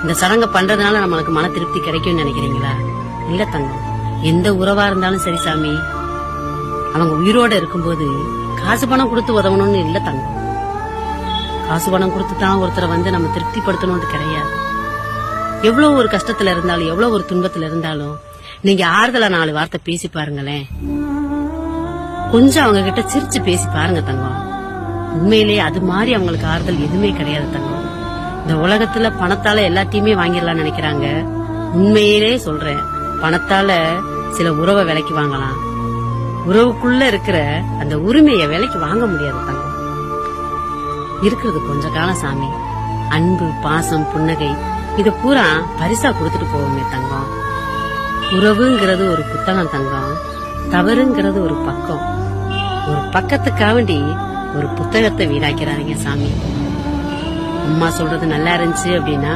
இந்த சடங்க பண்றதுனால நம்மளுக்கு மன திருப்தி கிடைக்கும்னு நினைக்கிறீங்களா? இல்ல தங்கம். எந்த உறவா இருந்தாலும் சரி சாமி, அவங்க உயிரோட இருக்கும்போது காசு பணம் கொடுத்து உதவணும்னு இல்ல தங்கம். காசு பணம் கொடுத்து தான் ஒருத்தரை நம்ம திருப்திப்படுத்தணும்னு கிடையாது. எவ்வளவு ஒரு கஷ்டத்துல இருந்தாலும், எவ்வளவு ஒரு துன்பத்துல இருந்தாலும் நீங்க ஆறுதலா 4 வார்த்தை பேசி பாருங்களேன். கொஞ்சம் அவங்க கிட்ட சிரிச்சு பேசி பாருங்க தங்கம். உண்மையிலேயே அது மாதிரி அவங்களுக்கு ஆறுதல் எதுவுமே கிடையாது தங்கம். இந்த உலகத்துல பணத்தால எல்லாத்தையுமே வாங்கிடலாம்னு நினைக்கிறாங்க. உண்மையிலே சொல்றேன், பணத்தால சில உறவை விலைக்கு வாங்கலாம். உறவுக்குள்ள இருக்கிற அந்த உரிமைய விலைக்கு வாங்க முடியாது தங்கம். இருக்கிறது கொஞ்ச காலம் சாமி. அன்பு, பாசம், புன்னகை இத பூரா பரிசா கொடுத்துட்டு போவோமே தங்கம். உறவுங்கிறது ஒரு புத்தகம் தங்கம். தவறுங்கிறது ஒரு பக்கம். ஒரு பக்கத்துக்காண்டி ஒரு புத்தகத்தை வீணாக்கிறாங்க சாமி. அம்மா சொல்றது நல்லா இருந்துச்சு அப்படின்னா